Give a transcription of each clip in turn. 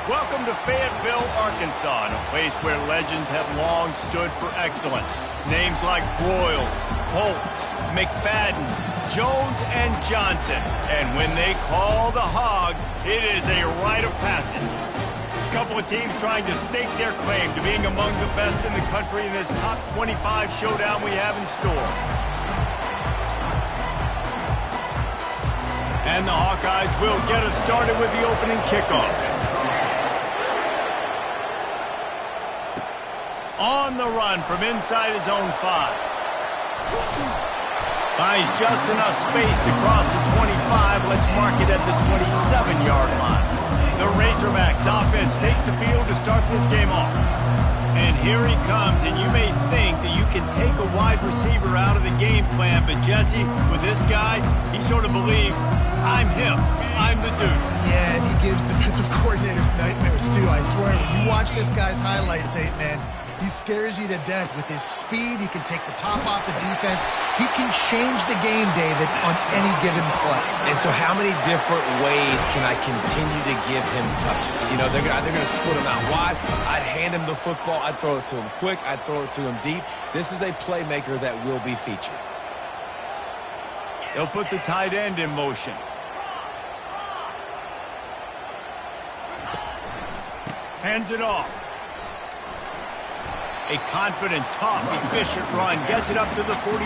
Welcome to Fayetteville, Arkansas, a place where legends have long stood for excellence. Names like Broyles, Holt, McFadden, Jones, and Johnson. And when they call the Hogs, it is a rite of passage. A couple of teams trying to stake their claim to being among the best in the country in this top 25 showdown we have in store. And the Hawkeyes will get us started with the opening kickoff. On the run from inside his own 5. Finds just enough space to cross the 25. Let's mark it at the 27-yard line. The Razorbacks offense takes the field to start this game off. And here he comes, and you may think that you can take a wide receiver out of the game plan, but Jesse, with this guy, he sort of believes, I'm him. I'm the dude. Yeah, and he gives defensive coordinators nightmares, too, I swear. When you watch this guy's highlight tape, man, he scares you to death. With his speed, he can take the top off the defense. He can change the game, David, on any given play. And so how many different ways can I continue to give him touches? You know, they're going to split him out wide. I'd hand him the football. I'd throw it to him quick. I'd throw it to him deep. This is a playmaker that will be featured. They'll put the tight end in motion. Hands it off. A confident, tough, efficient run gets it up to the 44.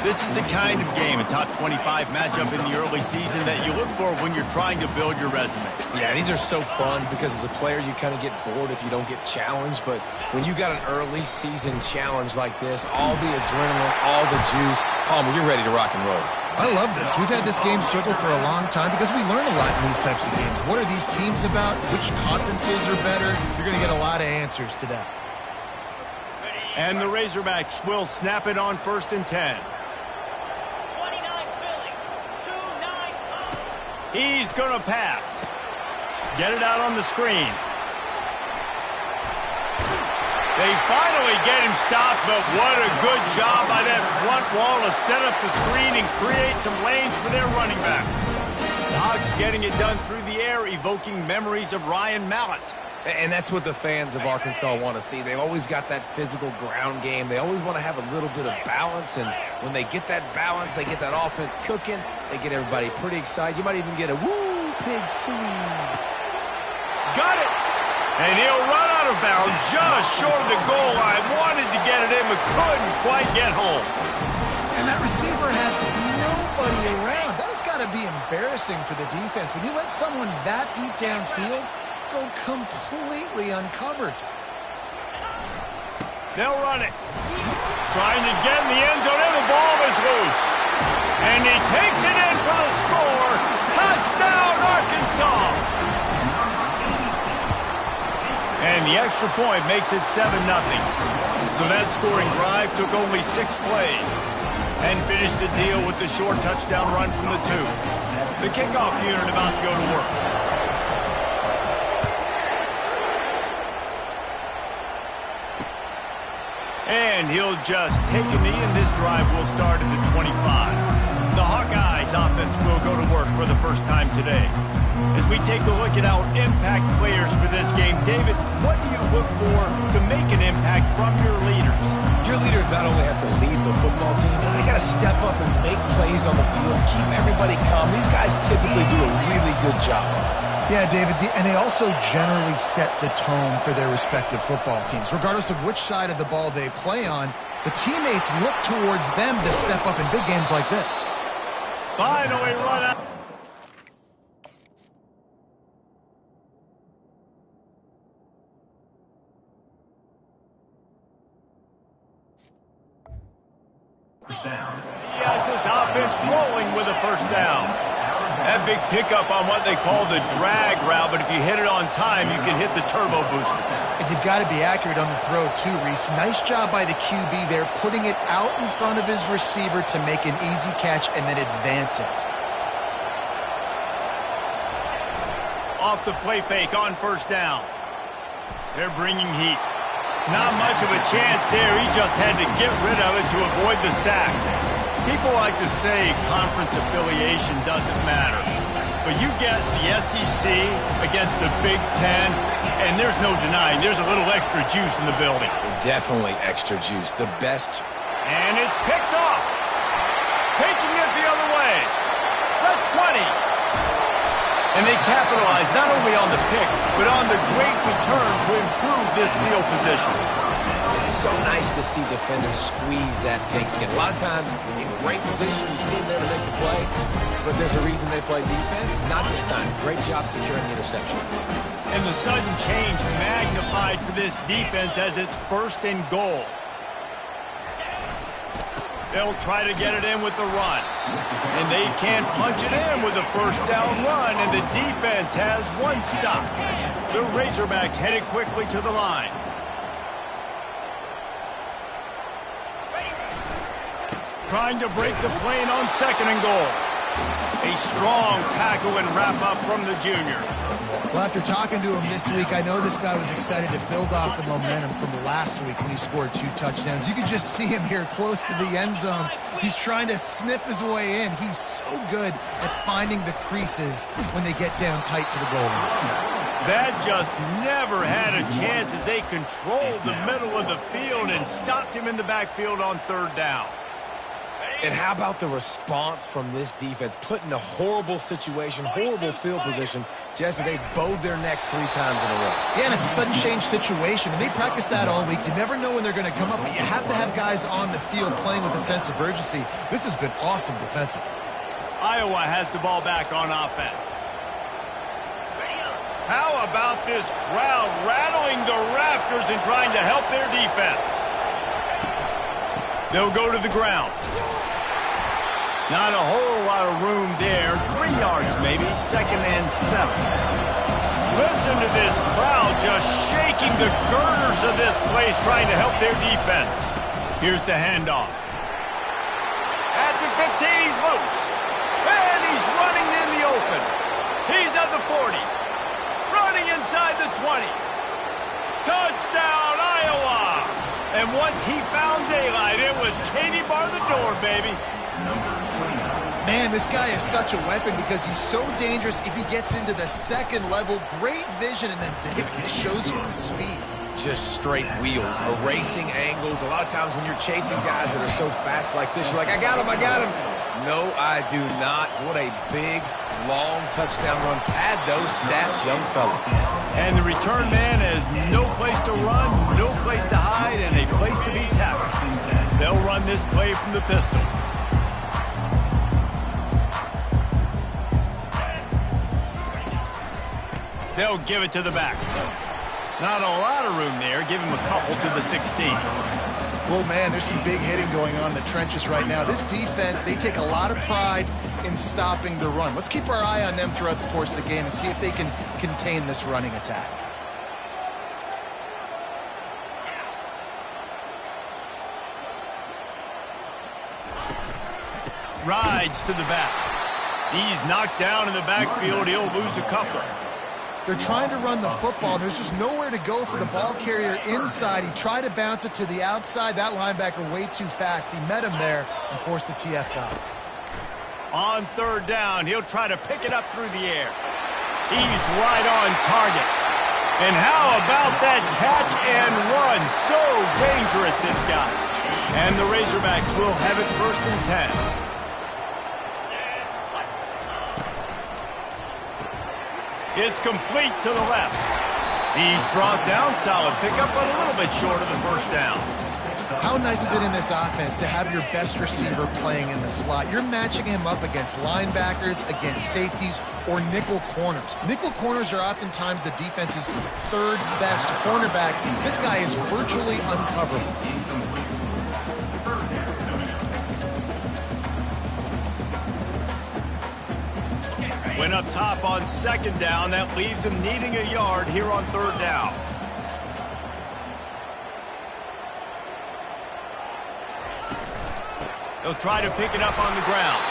This is the kind of game, a top 25 matchup in the early season, that you look for when you're trying to build your resume. Yeah, these are so fun because as a player, you kind of get bored if you don't get challenged. But when you got an early season challenge like this, all the adrenaline, all the juice, Palmer, you're ready to rock and roll. I love this. We've had this game circled for a long time because we learn a lot in these types of games. What are these teams about? Which conferences are better? You're going to get a lot of answers today. And the Razorbacks will snap it on 1st and 10. He's going to pass. Get it out on the screen. They finally get him stopped, but what a good job by that front wall to set up the screen and create some lanes for their running back. The Hogs getting it done through the air, evoking memories of Ryan Mallett. And that's what the fans of Arkansas want to see. They've always got that physical ground game. They always want to have a little bit of balance, and when they get that balance, they get that offense cooking, they get everybody pretty excited. You might even get a woo, Pig Sooie. Got it! And he'll run out of bounds just short of the goal line. Wanted to get it in, but couldn't quite get home. And that receiver had nobody around. That has got to be embarrassing for the defense. When you let someone that deep downfield go completely uncovered. They'll run it. Trying to get in the end zone, and the ball is loose. And he takes it in for the score. Touchdown, Arkansas! And the extra point makes it 7-0. So that scoring drive took only 6 plays and finished the deal with the short touchdown run from the 2. The kickoff unit about to go to work. And he'll just take a knee, and this drive will start at the 25. The Hawkeyes offense will go to work for the first time today. As we take a look at our impact players for this game, David, what do you look for to make an impact from your leaders? Your leaders not only have to lead the football team, but they got to step up and make plays on the field, keep everybody calm. These guys typically do a really good job of it. Yeah, David, and they also generally set the tone for their respective football teams. Regardless of which side of the ball they play on, the teammates look towards them to step up in big games like this. Finally run out. He has this offense rolling with a first down. That big pickup on what they call the drag route, but if you hit it on time, you can hit the turbo booster. And you've got to be accurate on the throw, too, Reese. Nice job by the QB there, putting it out in front of his receiver to make an easy catch and then advance it. Off the play fake on first down. They're bringing heat. Not much of a chance there. He just had to get rid of it to avoid the sack. People like to say conference affiliation doesn't matter. but you get the SEC against the Big Ten, and there's no denying there's a little extra juice in the building. Definitely extra juice. The best. And it's picked off. Taking it the other way. The 20. And they capitalize not only on the pick, but on the great return to improve this field position. It's so nice to see defenders squeeze that pigskin. A lot of times, in great position, you see them there to make the play, but there's a reason they play defense. Not this time. Great job securing the interception. And the sudden change magnified for this defense as it's 1st and goal. They'll try to get it in with the run. And they can't punch it in with a 1st down run, and the defense has one stop. The Razorbacks headed quickly to the line. Trying to break the plane on 2nd and goal. A strong tackle and wrap-up from the junior. Well, after talking to him this week, I know this guy was excited to build off the momentum from last week when he scored 2 touchdowns. You could just see him here close to the end zone. He's trying to snip his way in. He's so good at finding the creases when they get down tight to the goal line. That just never had a chance as they controlled the middle of the field and stopped him in the backfield on 3rd down. And how about the response from this defense? Put in a horrible situation, horrible field position. Jesse, they bowed their necks 3 times in a row. Yeah, and it's a sudden change situation. And they practice that all week. You never know when they're going to come up, but you have to have guys on the field playing with a sense of urgency. This has been awesome defensive. Iowa has the ball back on offense. How about this crowd rattling the rafters and trying to help their defense? They'll go to the ground. Not a whole lot of room there. 3 yards maybe, 2nd and 7. Listen to this crowd just shaking the girders of this place trying to help their defense. Here's the handoff. At the 15, he's loose. And he's running in the open. He's at the 40. Running inside the 20. Touchdown, Iowa! And once he found daylight, it was Katie bar the door, baby. Man, this guy is such a weapon because he's so dangerous if he gets into the 2nd level. Great vision, and then David just shows you the speed. Just straight wheels, erasing angles. A lot of times when you're chasing guys that are so fast like this, you're like, I got him, I got him. No, I do not. What a big, long touchdown run. Pad those stats, young fella. And the return man has no place to run, no place to hide, and a place to be tackled. They'll run this play from the pistol. They'll give it to the back. Not a lot of room there. Give him a couple to the 16. Well, man, there's some big hitting going on in the trenches right now. This defense, they take a lot of pride in stopping the run. Let's keep our eye on them throughout the course of the game and see if they can contain this running attack. Rides to the back. He's knocked down in the backfield. He'll lose a couple. They're trying to run the football. There's just nowhere to go for the ball carrier inside. He tried to bounce it to the outside. That linebacker way too fast. He met him there and forced the TFL. On 3rd down, he'll try to pick it up through the air. He's right on target. And how about that catch and run? So dangerous, this guy. And the Razorbacks will have it 1st and 10. It's complete to the left. He's brought down, solid pickup, but a little bit short of the 1st down. How nice is it in this offense to have your best receiver playing in the slot? You're matching him up against linebackers, against safeties, or nickel corners. Nickel corners are oftentimes the defense's 3rd best cornerback. This guy is virtually uncoverable. Went up top on 2nd down. That leaves him needing a yard here on 3rd down. He'll try to pick it up on the ground.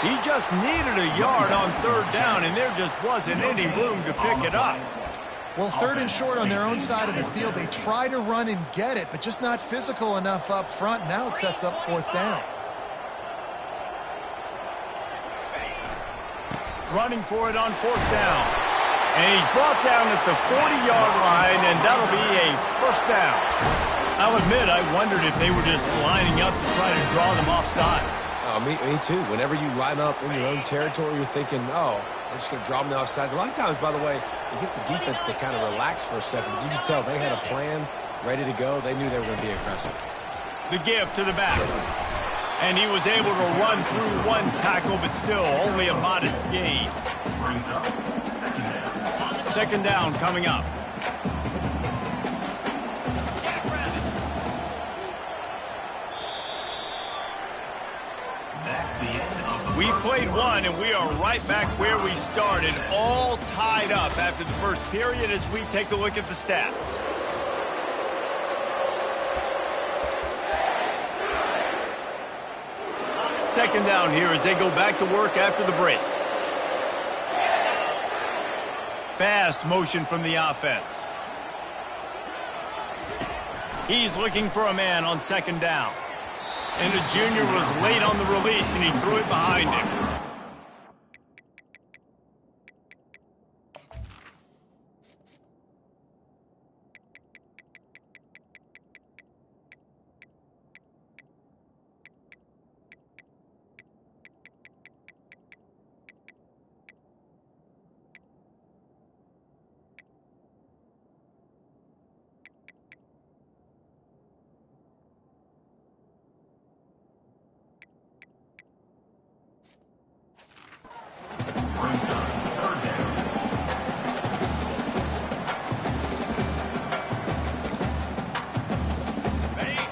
He just needed a yard on 3rd down, and there just wasn't any room to pick it up. Well, 3rd and short on their own side of the field. They try to run and get it, but just not physical enough up front. Now it sets up 4th down. running for it on 4th down. And he's brought down at the 40-yard line, and that'll be a 1st down. I'll admit, I wondered if they were just lining up to try to draw them offside. Me too. Whenever you line up in your own territory, you're thinking, oh, they're just going to draw them offside. A lot of times, by the way, it gets the defense to kind of relax for a second. But you can tell they had a plan ready to go. They knew they were going to be aggressive. The give to the back. And he was able to run through one tackle, but still only a modest gain. 2nd down coming up. We played one, and we are right back where we started, all tied up after the first period as we take a look at the stats. Second down here as they go back to work after the break. Fast motion from the offense. He's looking for a man on 2nd down. And the junior was late on the release, and he threw it behind him.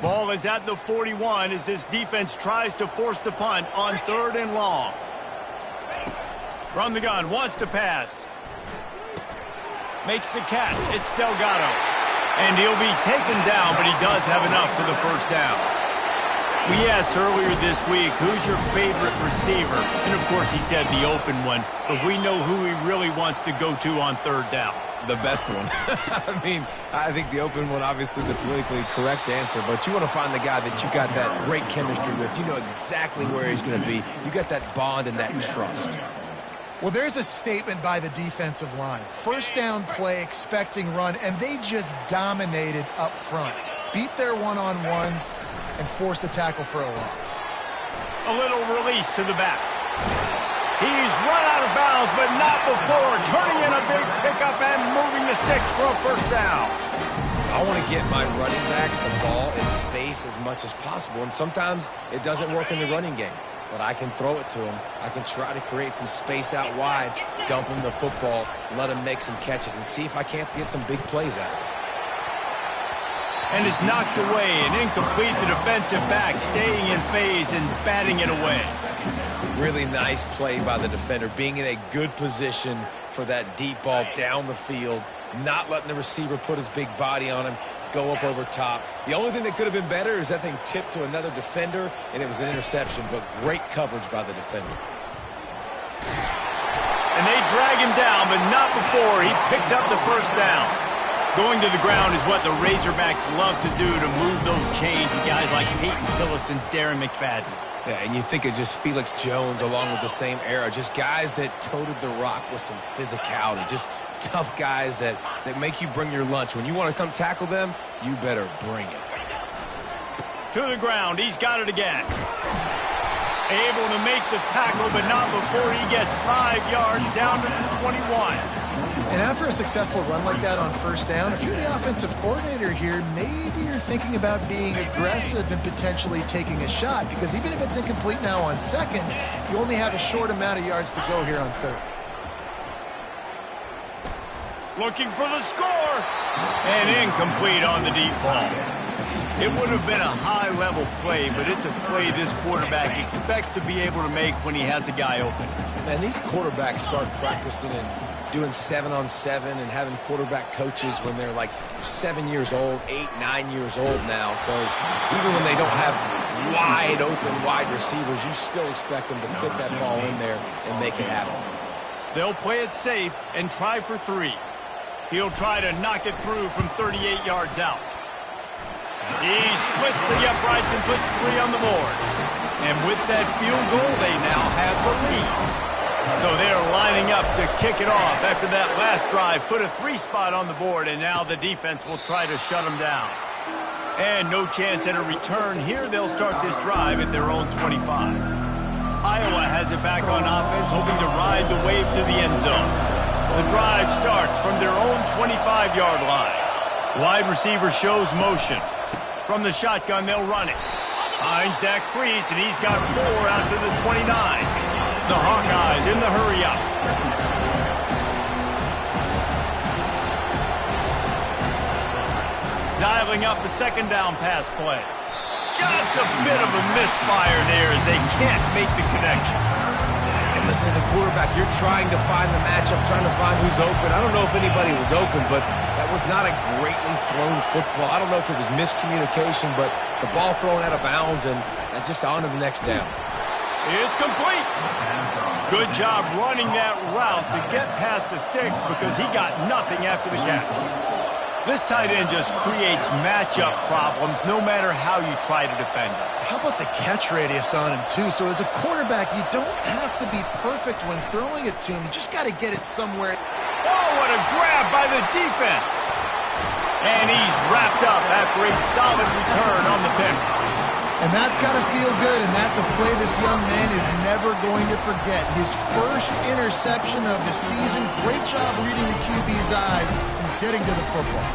Ball is at the 41 as this defense tries to force the punt on 3rd and long. From the gun, wants to pass. Makes the catch. It's Delgado. And he'll be taken down, but he does have enough for the 1st down. We asked earlier this week, who's your favorite receiver? And, of course, he said the open one, but we know who he really wants to go to on 3rd down. The best one. I mean, I think the open one, obviously the politically correct answer, but you want to find the guy that you got that great chemistry with. You know exactly where he's going to be. You got that bond and that trust. Well, there's a statement by the defensive line. 1st down play, expecting run, and they just dominated up front. Beat their one-on-ones and forced a tackle for a loss. A little release to the back. He's run out of bounds, but not before turning in a big pickup and moving the sticks for a 1st down. I want to get my running backs the ball in space as much as possible, and sometimes it doesn't work in the running game. But I can throw it to him. I can try to create some space out wide, dump him the football, let him make some catches, and see if I can't get some big plays out of it. And it's knocked away and incomplete. The defensive back staying in phase and batting it away. Really nice play by the defender, being in a good position for that deep ball down the field, not letting the receiver put his big body on him, go up over top. The only thing that could have been better is that thing tipped to another defender, and it was an interception, but great coverage by the defender. And they drag him down, but not before he picks up the 1st down. Going to the ground is what the Razorbacks love to do to move those chains with guys like Peyton Hillis and Darren McFadden. Yeah, and you think of just Felix Jones along with the same era, just guys that toted the rock with some physicality, just tough guys that make you bring your lunch. When you want to come tackle them, you better bring it. To the ground, he's got it again. Able to make the tackle, but not before he gets 5 yards down to the 21. And after a successful run like that on 1st down, if you're the offensive coordinator here, maybe you're thinking about being aggressive and potentially taking a shot, because even if it's incomplete now on 2nd, you only have a short amount of yards to go here on 3rd. Looking for the score. And incomplete on the deep ball. It would have been a high-level play, but it's a play this quarterback expects to be able to make when he has a guy open. Man, these quarterbacks start practicing and doing 7-on-7 and having quarterback coaches when they're like 7 years old, 8, 9 years old now. So even when they don't have wide open wide receivers, you still expect them to fit that ball in there and make it happen. They'll play it safe and try for 3. He'll try to knock it through from 38 yards out. He splits the uprights and puts 3 on the board. And with that field goal, they now have the lead. So they're lining up to kick it off after that last drive. Put a 3 spot on the board, and now the defense will try to shut them down. And no chance at a return here. They'll start this drive at their own 25. Iowa has it back on offense, hoping to ride the wave to the end zone. The drive starts from their own 25-yard line. Wide receiver shows motion. From the shotgun, they'll run it. Finds that crease, and he's got 4 out to the 29. The Hawkeyes in the hurry-up. Dialing up a second down pass play. Just a bit of a misfire there as they can't make the connection. And listen, as a quarterback, you're trying to find the matchup, trying to find who's open. I don't know if anybody was open, but that was not a greatly thrown football. I don't know if it was miscommunication, but the ball thrown out of bounds and just on to the next down. It's complete. Good job running that route to get past the sticks because he got nothing after the catch. This tight end just creates matchup problems no matter how you try to defend him. How about the catch radius on him, too? So as a quarterback, you don't have to be perfect when throwing it to him. You just got to get it somewhere. Oh, what a grab by the defense. And he's wrapped up after a solid return on the pick. And that's got to feel good, and that's a play this young man is never going to forget. His first interception of the season. Great job reading the QB's eyes and getting to the football.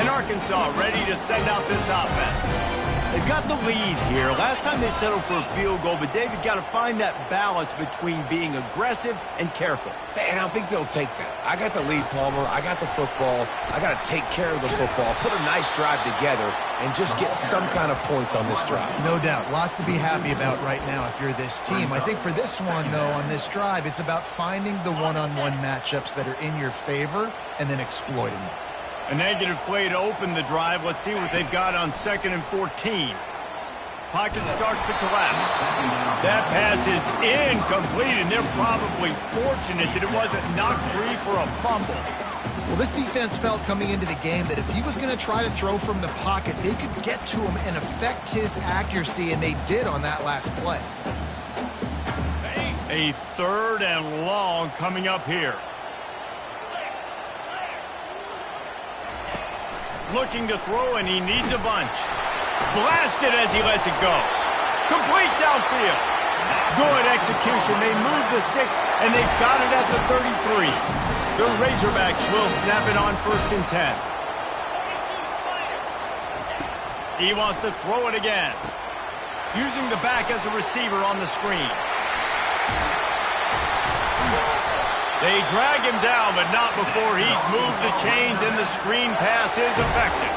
And Arkansas ready to send out this offense. They've got the lead here. Last time they settled for a field goal, but David got to find that balance between being aggressive and careful. And I think they'll take that. I got the lead, Palmer. I got the football. I got to take care of the football, put a nice drive together, and just get some kind of points on this drive. No doubt. Lots to be happy about right now if you're this team. I think for this one, though, on this drive, it's about finding the one-on-one matchups that are in your favor and then exploiting them. A negative play to open the drive. Let's see what they've got on 2nd and 14. Pocket starts to collapse. That pass is incomplete, and they're probably fortunate that it wasn't knocked free for a fumble. Well, this defense felt coming into the game that if he was going to try to throw from the pocket, they could get to him and affect his accuracy, and they did on that last play. A 3rd and long coming up here. Looking to throw, and he needs a bunch. Blasted as he lets it go. Complete downfield. Good execution. They move the sticks, and they've got it at the 33. The Razorbacks will snap it on 1st and 10. He wants to throw it again. Using the back as a receiver on the screen. They drag him down, but not before he's moved the chains, and the screen pass is effective.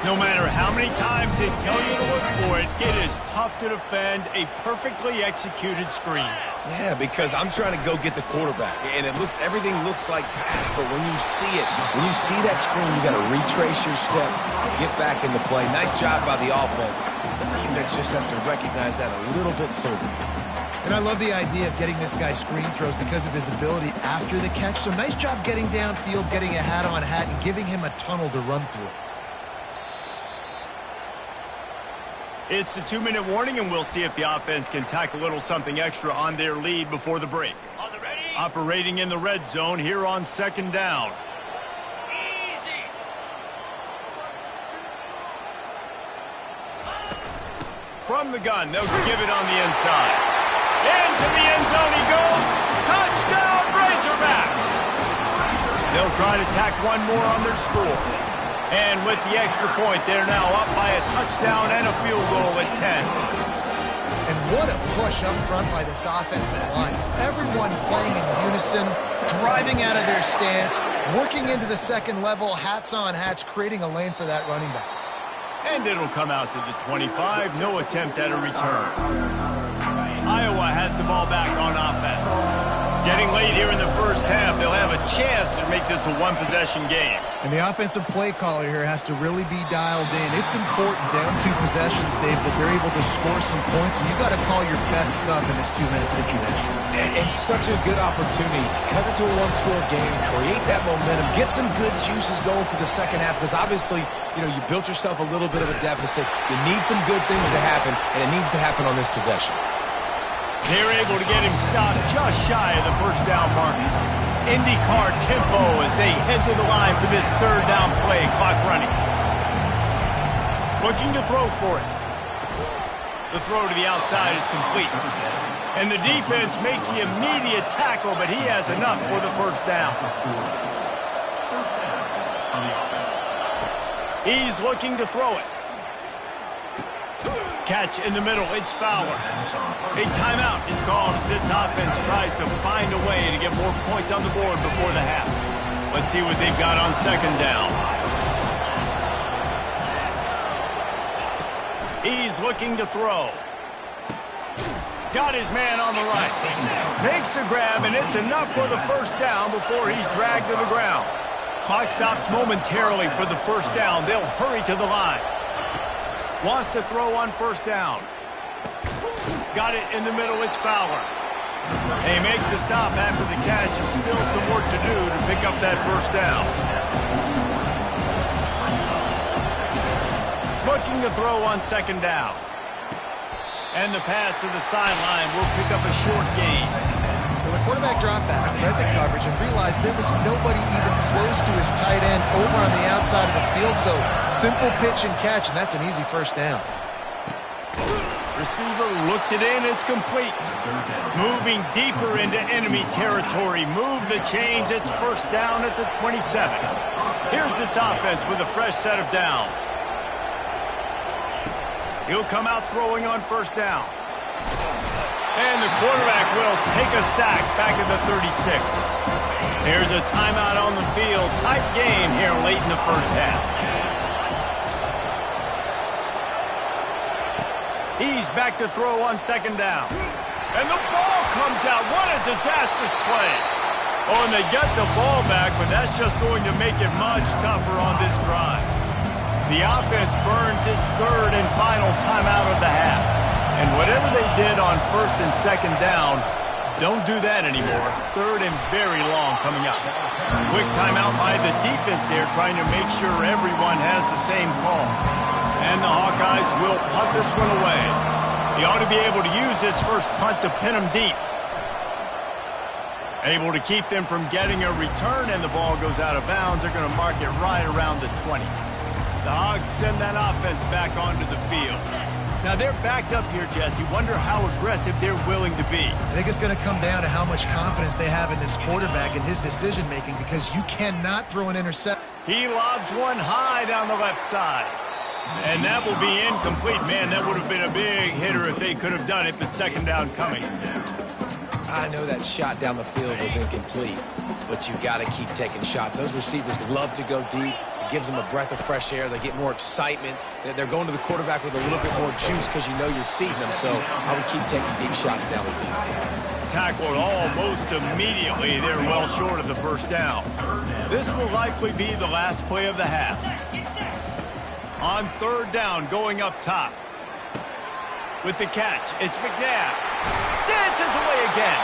No matter how many times they tell you to look for it, it is tough to defend a perfectly executed screen. Yeah, because I'm trying to go get the quarterback, and everything looks like pass, but when you see it, when you see that screen, you got to retrace your steps, get back into play. Nice job by the offense. The defense just has to recognize that a little bit sooner. And I love the idea of getting this guy screen throws because of his ability after the catch. So nice job getting downfield, getting a hat-on-hat, and giving him a tunnel to run through. It's the 2-minute warning, and we'll see if the offense can tack a little something extra on their lead before the break. Operating in the red zone here on 2nd down. Easy. From the gun, they'll give it on the inside. Into the end zone he goes. Touchdown, Razorbacks! They'll try to tack one more on their score. And with the extra point, they're now up by a touchdown and a field goal at 10. And what a push up front by this offensive line. Everyone playing in unison, driving out of their stance, working into the second level, hats on hats, creating a lane for that running back. And it'll come out to the 25. No attempt at a return. Iowa has the ball back on offense. Getting late here in the first half, they'll have a chance to make this a one-possession game. And the offensive play caller here has to really be dialed in. It's important down 2 possessions, Dave, that they're able to score some points. And you got to call your best stuff in this 2-minute situation. And it's such a good opportunity to cut it to a one-score game, create that momentum, get some good juices going for the second half. Because obviously, you built yourself a little bit of a deficit. You need some good things to happen, and it needs to happen on this possession. They're able to get him stopped just shy of the first down mark. IndyCar tempo as they head to the line for this third down play. Clock running. Looking to throw for it. The throw to the outside is complete. And the defense makes the immediate tackle, but he has enough for the first down. He's looking to throw it. Catch in the middle, it's Fowler. A timeout is called as this offense tries to find a way to get more points on the board before the half. Let's see what they've got on second down. He's looking to throw. Got his man on the right. Makes the grab, and it's enough for the first down before he's dragged to the ground. Clock stops momentarily for the first down. They'll hurry to the line. Wants to throw on first down. Got it in the middle, it's Fowler. They make the stop after the catch and still some work to do to pick up that first down. Looking to throw on second down. And the pass to the sideline will pick up a short gain. Well, the quarterback dropped back, read the coverage, and realized there was nobody even close to his tight end over on the outside of the field. So simple pitch and catch, and that's an easy first down. Receiver looks it in, it's complete. Moving deeper into enemy territory. Move the chains, it's first down at the 27. Here's this offense with a fresh set of downs. He'll come out throwing on first down. And the quarterback will take a sack back at the 36. There's a timeout on the field. Tight game here late in the first half. He's back to throw on second down. And the ball comes out. What a disastrous play. Oh, and they get the ball back, but that's just going to make it much tougher on this drive. The offense burns its third and final timeout of the half. And whatever they did on first and second down, don't do that anymore. Third and very long coming up. Quick timeout by the defense there, trying to make sure everyone has the same call. And the Hawkeyes will punt this one away. He ought to be able to use this first punt to pin them deep. Able to keep them from getting a return, and the ball goes out of bounds. They're going to mark it right around the 20. The Hogs send that offense back onto the field. Now, they're backed up here, Jesse. Wonder how aggressive they're willing to be. I think it's going to come down to how much confidence they have in this quarterback and his decision-making, because you cannot throw an interception. He lobs one high down the left side. And that will be incomplete. Man, that would have been a big hitter if they could have done it, but second down coming. I know that shot down the field was incomplete, but you got to keep taking shots. Those receivers love to go deep. It gives them a breath of fresh air. They get more excitement. They're going to the quarterback with a little bit more juice because you know you're feeding them. So I would keep taking deep shots down the field. Tackled almost immediately. They're well short of the first down. This will likely be the last play of the half. On third down, going up top. With the catch, it's McNabb. Dances away again.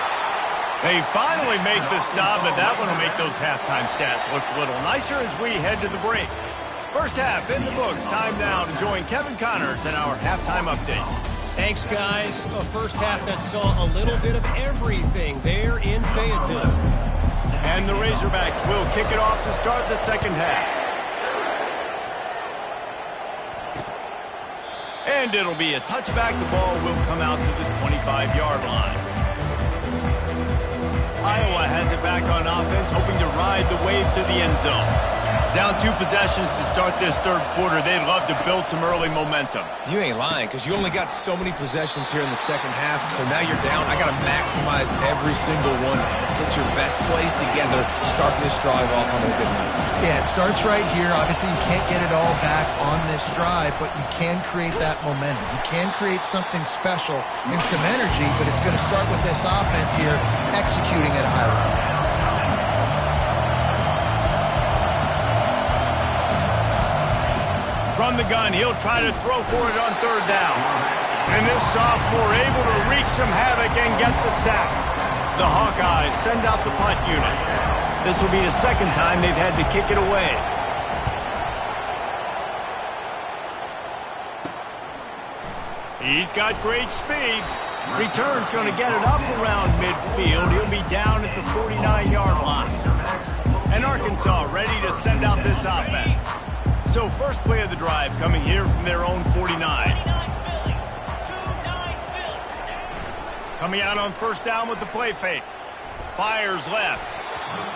They finally make the stop, but that one will make those halftime stats look a little nicer as we head to the break. First half in the books. Time now to join Kevin Connors in our halftime update. Thanks, guys. A first half that saw a little bit of everything there in Fayetteville. And the Razorbacks will kick it off to start the second half. And it'll be a touchback. The ball will come out to the 25-yard line. Iowa has it back on offense, hoping to ride the wave to the end zone. Down 2 possessions to start this third quarter. They'd love to build some early momentum. You ain't lying, because you only got so many possessions here in the second half, so now you're down. I got to maximize every single one. Get your best plays together. Start this drive off on a good note. Yeah, it starts right here. Obviously, you can't get it all back on this drive, but you can create that momentum. You can create something special and some energy, but it's going to start with this offense here executing at a high level. From the gun, he'll try to throw for it on third down. And this sophomore able to wreak some havoc and get the sack. The Hawkeyes send out the punt unit. This will be the second time they've had to kick it away. He's got great speed. Return's going to get it up around midfield. He'll be down at the 49-yard line. And Arkansas ready to send out this offense. So first play of the drive coming here from their own 49. Coming out on first down with the play fake. Fires left.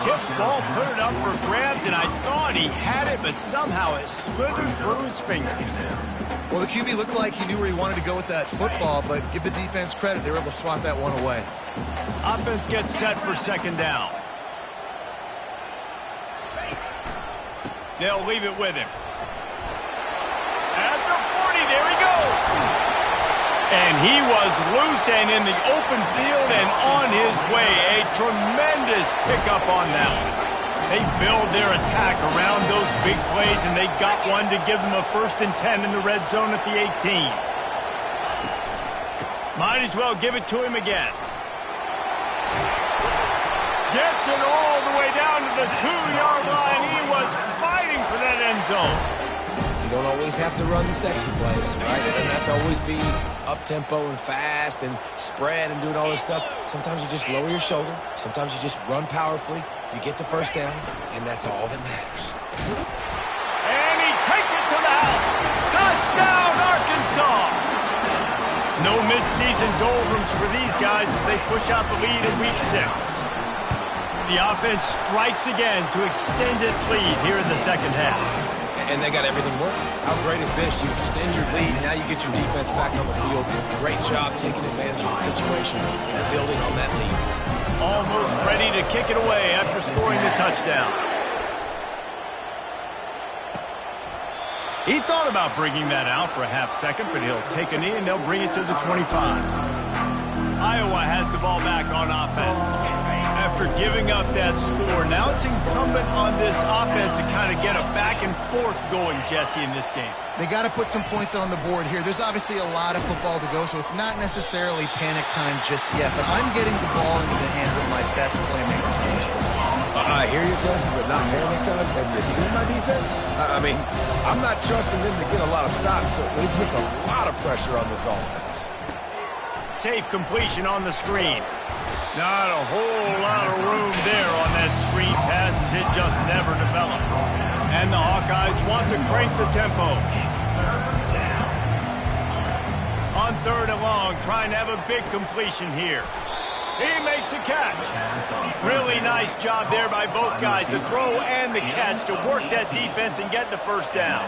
Tip ball, put it up for grabs, and I thought he had it, but somehow it slithered through his fingers. Well, the QB looked like he knew where he wanted to go with that football, but give the defense credit. They were able to swat that one away. Offense gets set for second down. They'll leave it with him. At the 40, there he goes. And he was loose and in the open field and on his way. A tremendous pickup on that one. They build their attack around those big plays, and they got one to give them a 1st and 10 in the red zone at the 18. Might as well give it to him again. Gets it all the way down to the 2-yard line. He was fighting for that end zone. You don't always have to run the sexy plays, right? It doesn't have to always be up-tempo and fast and spread and doing all this stuff. Sometimes you just lower your shoulder. Sometimes you just run powerfully. You get the first down, and that's all that matters. And he takes it to the house. Touchdown, Arkansas! No mid-season doldrums for these guys as they push out the lead in Week 6. The offense strikes again to extend its lead here in the second half. And they got everything working. How great is this? You extend your lead, now you get your defense back on the field. Great job taking advantage of the situation and building on that lead. Almost ready to kick it away after scoring the touchdown. He thought about bringing that out for a half second, but he'll take a knee and they'll bring it to the 25. Iowa has the ball back on offense. After giving up that score, now it's incumbent on this offense to kind of get a back and forth going, Jesse, in this game. They got to put some points on the board here. There's obviously a lot of football to go, so it's not necessarily panic time just yet, but I'm getting the ball into the hands of my best playmakers in this room. I hear you, Jesse, but not panic time. Have you seen my defense? I mean, I'm not trusting them to get a lot of stops, so it puts a lot of pressure on this offense. Safe completion on the screen. Not a whole lot of room there on that screen pass as it just never developed. And the Hawkeyes want to crank the tempo. On 3rd and long, trying to have a big completion here. He makes a catch. Really nice job there by both guys, the throw and the catch, to work that defense and get the first down.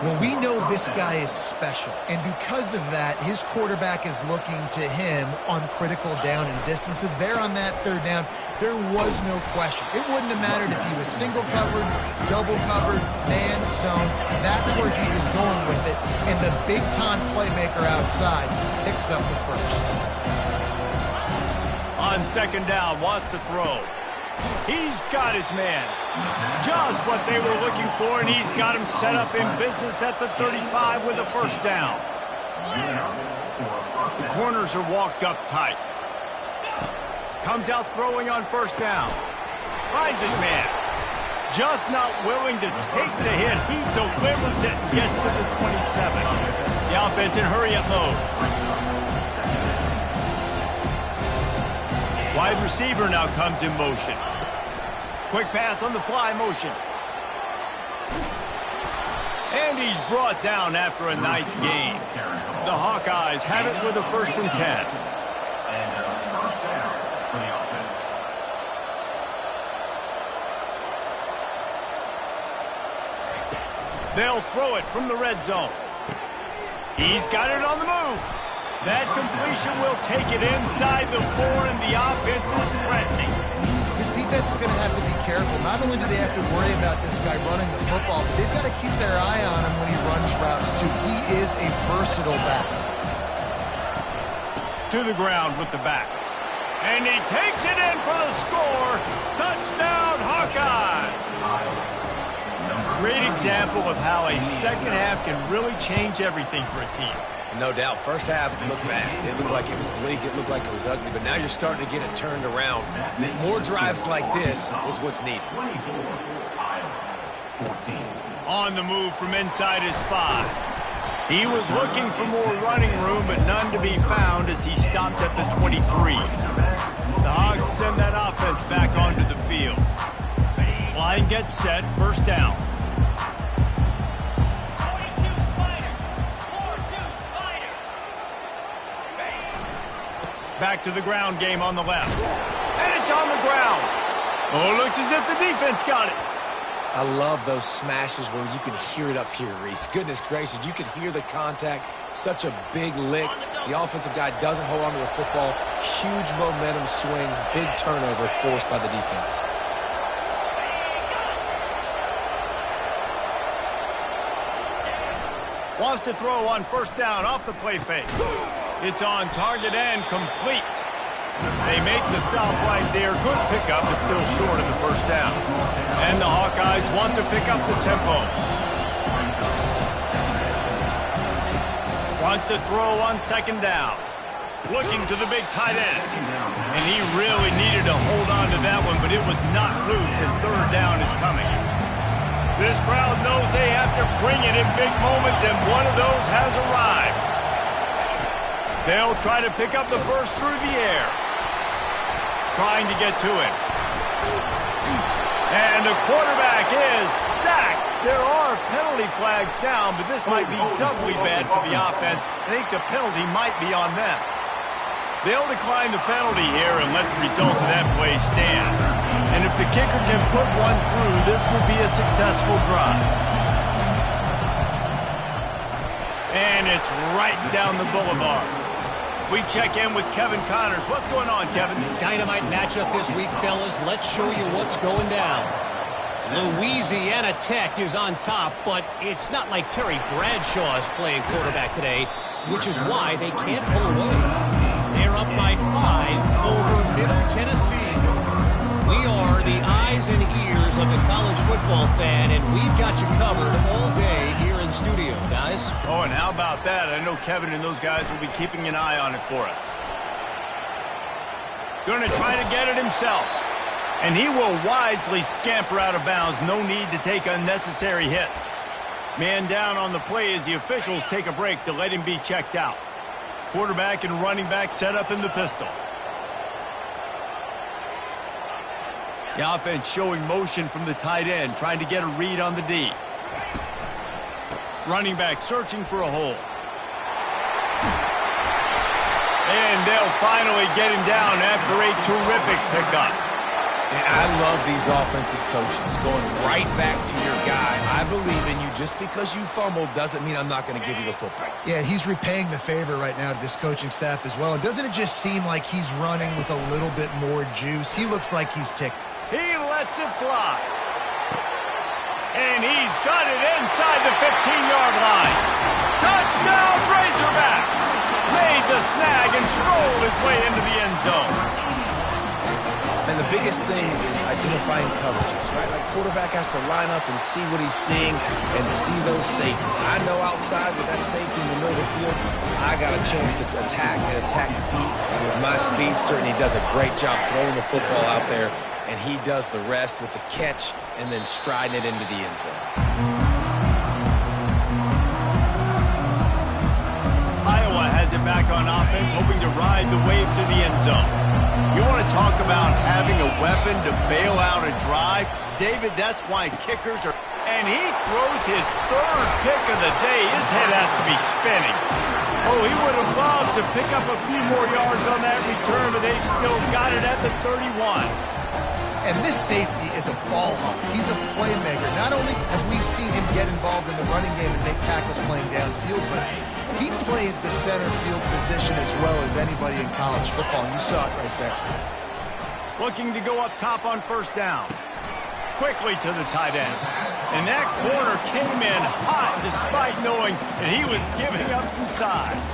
Well, we know this guy is special, and because of that, his quarterback is looking to him on critical down and distances. There on that 3rd down, there was no question. It wouldn't have mattered if he was single covered, double covered, man, zone. That's where he is going with it, and the big-time playmaker outside picks up the first. On 2nd down, wants to throw. He's got his man. Just what they were looking for, and he's got him set up in business at the 35 with a first down. The corners are walked up tight. Comes out throwing on first down. Finds his man. Just not willing to take the hit. He delivers it and gets to the 27. The offense in hurry-up mode. Wide receiver now comes in motion. Quick pass on the fly motion. And he's brought down after a nice gain. The Hawkeyes have it with a 1st and 10. They'll throw it from the red zone. He's got it on the move. That completion will take it inside the 4, and the offense is threatening. This defense is going to have to be careful. Not only do they have to worry about this guy running the football, but they've got to keep their eye on him when he runs routes, too. He is a versatile back. To the ground with the back. And he takes it in for the score. Touchdown, Hawkeyes! Great example of how a second half can really change everything for a team. No doubt. First half looked bad. It looked like it was bleak. It looked like it was ugly. But now you're starting to get it turned around. More drives like this is what's needed. On the move from inside his 5. He was looking for more running room, but none to be found as he stopped at the 23. The Hogs send that offense back onto the field. Line gets set, first down. Back to the ground game on the left. And it's on the ground. Oh, it looks as if the defense got it. I love those smashes where you can hear it up here, Reese. Goodness gracious, you can hear the contact. Such a big lick. The offensive guy doesn't hold on to the football. Huge momentum swing. Big turnover forced by the defense. Wants to throw on first down off the play fake. It's on target and complete. They make the stop right there. Good pickup, but still short of the first down. And the Hawkeyes want to pick up the tempo. Wants to throw on second down. Looking to the big tight end. And he really needed to hold on to that one, but it was not loose, and third down is coming. This crowd knows they have to bring it in big moments, and one of those has arrived. They'll try to pick up the first through the air. Trying to get to it. And the quarterback is sacked. There are penalty flags down, but this might be doubly bad for the offense. I think the penalty might be on them. They'll decline the penalty here and let the result of that play stand. And if the kicker can put one through, this will be a successful drive. And it's right down the boulevard. We check in with Kevin Connors. What's going on, Kevin? Dynamite matchup this week, fellas. Let's show you what's going down. Louisiana Tech is on top, but it's not like Terry Bradshaw is playing quarterback today, which is why they can't pull away. They're up by 5 over Middle Tennessee. We are the eyes and ears of the college football fan, and we've got you covered all day here in studio, guys. Oh, and how about that? I know Kevin and those guys will be keeping an eye on it for us. Going to try to get it himself. And he will wisely scamper out of bounds. No need to take unnecessary hits. Man down on the play as the officials take a break to let him be checked out. Quarterback and running back set up in the pistol. The offense showing motion from the tight end, trying to get a read on the D. Running back searching for a hole. And they'll finally get him down after a terrific pickup. And I love these offensive coaches going right back to your guy. I believe in you. Just because you fumbled doesn't mean I'm not going to give you the football. Yeah, he's repaying the favor right now to this coaching staff as well. And doesn't it just seem like he's running with a little bit more juice? He looks like he's ticked. He lets it fly. And he's got it inside the 15-yard line. Touchdown, Razorbacks! Made the snag and strolled his way into the end zone. And the biggest thing is identifying coverages, right? Like quarterback has to line up and see what he's seeing and see those safeties. I know outside with that safety in the middle of the field, I got a chance to attack and attack deep with my speedster, and he does a great job throwing the football out there. And he does the rest with the catch and then striding it into the end zone. Iowa has it back on offense, hoping to ride the wave to the end zone. You want to talk about having a weapon to bail out a drive? David, that's why kickers are... And he throws his third pick of the day. His head has to be spinning. Oh, he would have loved to pick up a few more yards on that return, but they've still got it at the 31. And this safety is a ball hawk. He's a playmaker. Not only have we seen him get involved in the running game and make tackles playing downfield, but he plays the center field position as well as anybody in college football. You saw it right there. Looking to go up top on first down. Quickly to the tight end. And that corner came in hot despite knowing that he was giving up some size.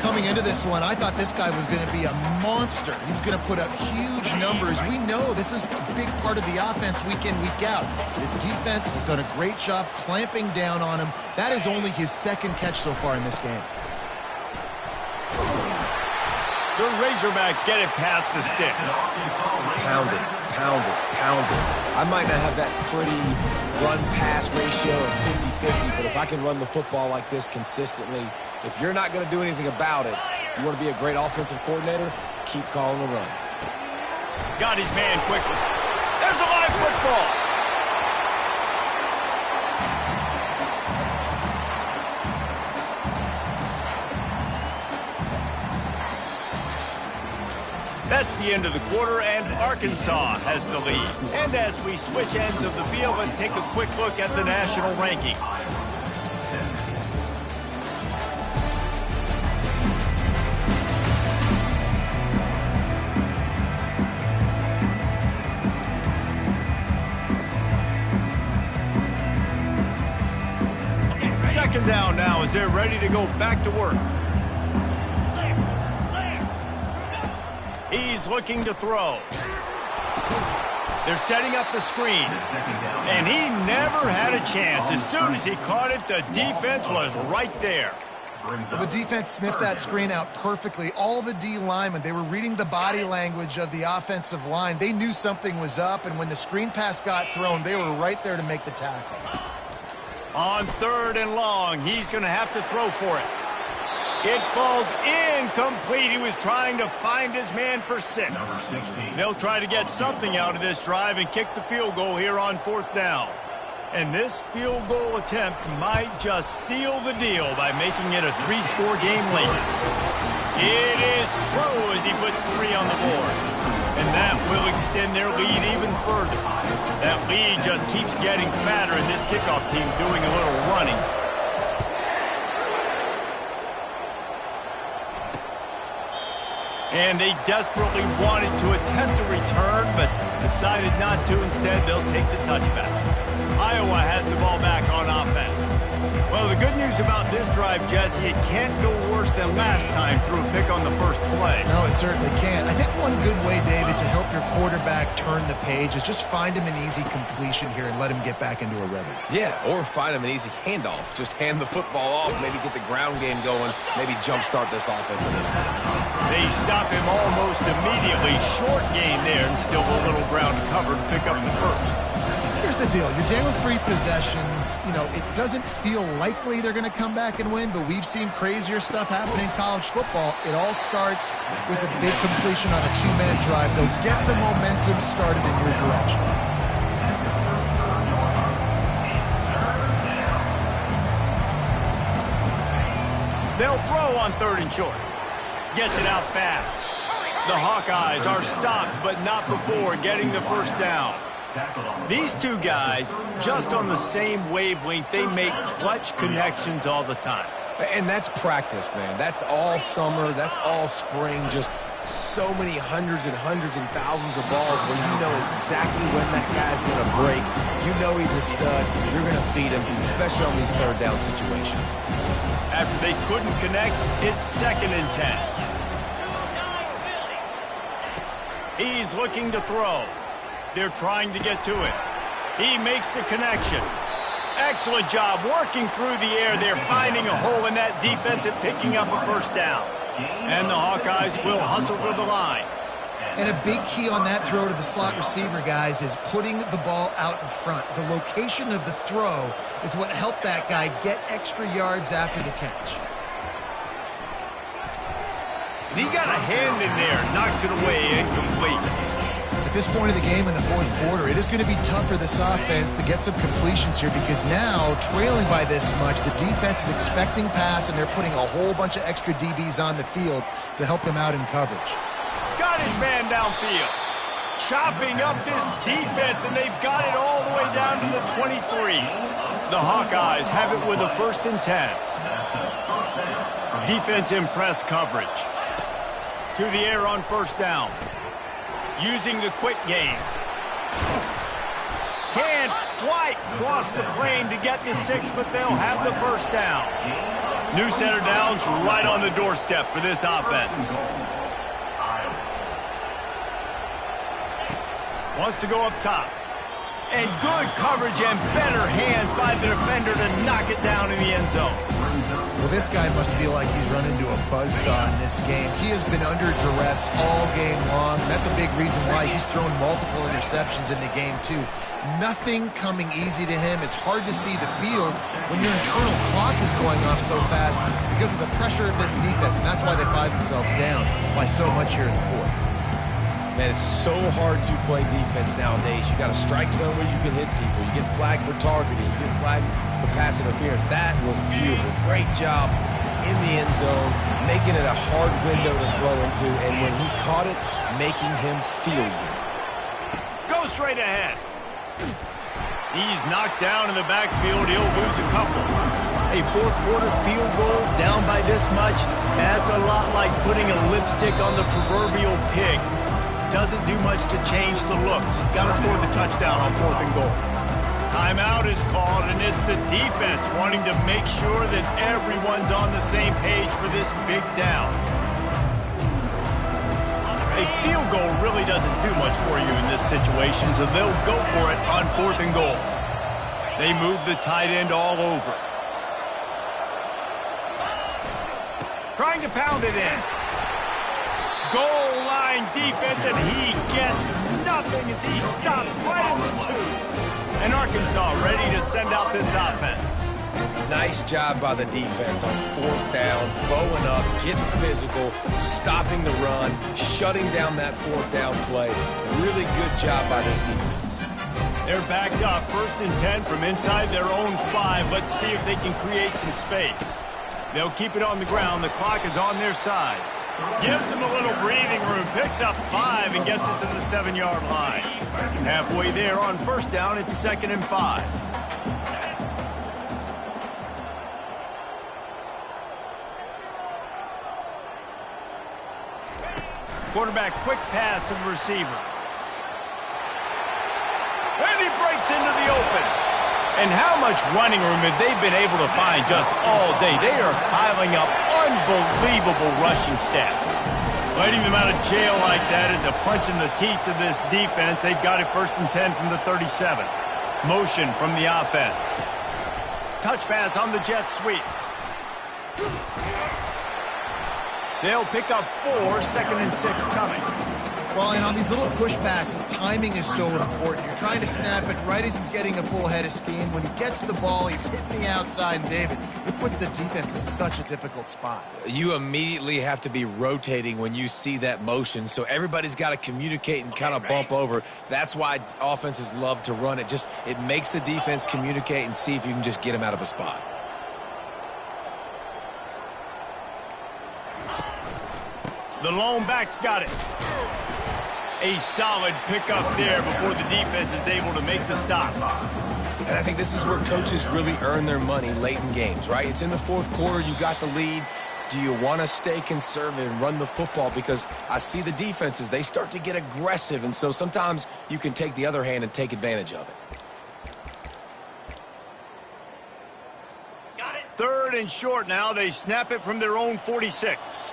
Coming into this one, I thought this guy was going to be a monster. He was going to put up huge numbers. We know this is a big part of the offense week in, week out. The defense has done a great job clamping down on him. That is only his second catch so far in this game. The Razorbacks get it past the sticks. pound it, pound it. I might not have that pretty run-pass ratio of 50-50, but if I can run the football like this consistently, if you're not going to do anything about it, you want to be a great offensive coordinator, keep calling the run. Got his man quickly. There's a live football. That's the end of the quarter, and Arkansas has the lead. And as we switch ends of the field, let's take a quick look at the national rankings. Second down now as they're ready to go back to work. He's looking to throw. They're setting up the screen. And he never had a chance. As soon as he caught it, the defense was right there. Well, the defense sniffed that screen out perfectly. All the D linemen, they were reading the body language of the offensive line. They knew something was up, and when the screen pass got thrown, they were right there to make the tackle. On 3rd and long, he's going to have to throw for it. It falls incomplete. He was trying to find his man for 6. They'll try to get something out of this drive and kick the field goal here on 4th down. And this field goal attempt might just seal the deal by making it a 3-score game late. It is true as he puts 3 on the board. And that will extend their lead even further. That lead just keeps getting fatter, and this kickoff team doing a little running. And they desperately wanted to attempt a return, but decided not to. Instead, they'll take the touchback. Iowa has the ball back on offense. Well, the good news about this drive, Jesse, it can't go worse than last time through a pick on the first play. No, it certainly can't. I think one good way, David, to help your quarterback turn the page is just find him an easy completion here and let him get back into a rhythm. Yeah, or find him an easy handoff. Just hand the football off, maybe get the ground game going, maybe jumpstart this offense a little bit. They stop him almost immediately. Short gain there, and still a little ground to cover to pick up the first. Here's the deal. You're down with 3 possessions. You know, it doesn't feel likely they're going to come back and win, but we've seen crazier stuff happen in college football. It all starts with a big completion on a 2-minute drive. They'll get the momentum started in your direction. They'll throw on 3rd and short. Gets it out fast. The Hawkeyes are stopped, but not before getting the first down. These two guys, just on the same wavelength, they make clutch connections all the time. And that's practice, man. That's all summer. That's all spring. Just so many hundreds and thousands of balls where you know exactly when that guy's going to break. You know he's a stud. You're going to feed him, especially on these 3rd down situations. After they couldn't connect, it's 2nd and 10. He's looking to throw. They're trying to get to it. He makes the connection. Excellent job working through the air. They're finding a hole in that defense and picking up a first down. And the Hawkeyes will hustle to the line. And a big key on that throw to the slot receiver, guys, is putting the ball out in front. The location of the throw is what helped that guy get extra yards after the catch. And he got a hand in there, knocks it away, incomplete. At this point of the game in the 4th quarter, it is going to be tough for this offense to get some completions here because now, trailing by this much, the defense is expecting pass, and they're putting a whole bunch of extra DBs on the field to help them out in coverage. Got his man downfield. Chopping up this defense, and they've got it all the way down to the 23. The Hawkeyes have it with a 1st and 10. Defense in press coverage. To the air on 1st down. Using the quick game. Can't quite cross the plane to get the 6, but they'll have the 1st down. New set of downs right on the doorstep for this offense. Wants to go up top. And good coverage and better hands by the defender to knock it down in the end zone. Well, this guy must feel like he's run into a buzzsaw in this game. He has been under duress all game long. That's a big reason why he's thrown multiple interceptions in the game, too. Nothing coming easy to him. It's hard to see the field when your internal clock is going off so fast because of the pressure of this defense, and that's why they find themselves down by so much here in the fourth. Man, it's so hard to play defense nowadays. You got a strike zone where you can hit people. You get flagged for targeting. You get flagged for pass interference. That was beautiful. Great job in the end zone, making it a hard window to throw into, and when he caught it, making him feel you. Go straight ahead. He's knocked down in the backfield. He'll lose a couple. A fourth quarter field goal down by this much, that's a lot like putting a lipstick on the proverbial pig. Doesn't do much to change the looks. Got to score the touchdown on 4th and goal. Timeout is called, and it's the defense wanting to make sure that everyone's on the same page for this big down. A field goal really doesn't do much for you in this situation, so they'll go for it on 4th and goal. They move the tight end all over. Trying to pound it in. Goal line defense, and he gets nothing as he stopped right in the 2. And Arkansas ready to send out this offense. Nice job by the defense on 4th down, bowing up, getting physical, stopping the run, shutting down that 4th down play. Really good job by this defense. They're backed up, 1st and 10 from inside their own 5. Let's see if they can create some space. They'll keep it on the ground. The clock is on their side. Gives him a little breathing room, picks up 5 and gets it to the 7-yard line. Halfway there on 1st down, it's 2nd and 5. Quarterback quick pass to the receiver. And he breaks into the open. And how much running room have they been able to find just all day? They are piling up unbelievable rushing stats. Letting them out of jail like that is a punch in the teeth to this defense. They've got it 1st and 10 from the 37. Motion from the offense. Touch pass on the jet sweep. They'll pick up 4, 2nd and 6 coming. Well, and on these little push passes, timing is so important. You're trying to snap it right as he's getting a full head of steam. When he gets the ball, he's hitting the outside, and David, it puts the defense in such a difficult spot. You immediately have to be rotating when you see that motion, so everybody's got to communicate and kind of bump over. That's why offenses love to run it. It makes the defense communicate and see if you can just get him out of a spot. The lone back's got it. A solid pickup there before the defense is able to make the stop. And I think this is where coaches really earn their money late in games, right? It's in the 4th quarter. You got the lead. Do you want to stay conservative and run the football? Because I see the defenses, they start to get aggressive, and so sometimes you can take the other hand and take advantage of it. Got it. 3rd and short now. They snap it from their own 46.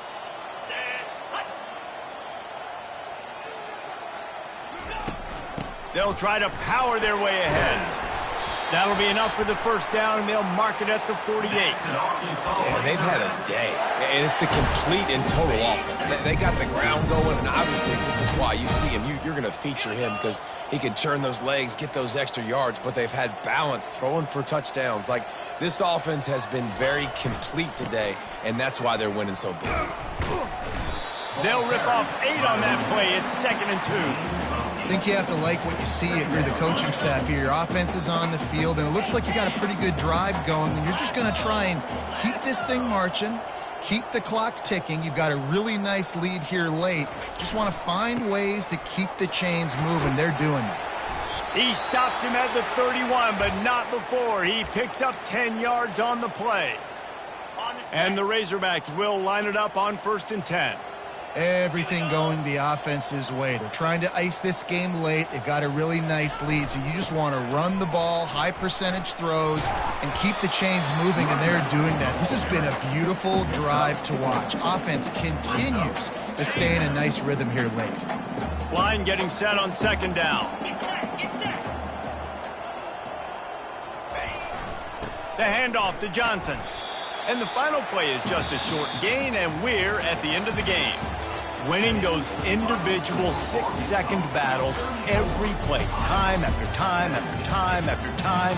They'll try to power their way ahead. That'll be enough for the 1st down, and they'll mark it at the 48. Yeah, they've had a day, and it's the complete and total offense. They got the ground going, and obviously this is why you see him. You're going to feature him because he can churn those legs, get those extra yards, but they've had balance, throwing for touchdowns. Like, this offense has been very complete today, and that's why they're winning so big. They'll rip off 8 on that play. It's 2nd and 2. I think you have to like what you see if you're the coaching staff here. Your offense is on the field, and it looks like you got a pretty good drive going, and you're just going to try and keep this thing marching, keep the clock ticking. You've got a really nice lead here late. Just want to find ways to keep the chains moving. They're doing that. He stops him at the 31, but not before. He picks up 10 yards on the play. And the Razorbacks will line it up on 1st and 10. Everything going the offense's way. They're trying to ice this game late. They've got a really nice lead, so you just want to run the ball, high percentage throws, and keep the chains moving, and they're doing that. This has been a beautiful drive to watch. Offense continues to stay in a nice rhythm here late. Line getting set on 2nd down. The handoff to Johnson. And the final play is just a short gain, and we're at the end of the game. Winning those individual 6-second battles every play, time after time after time after time,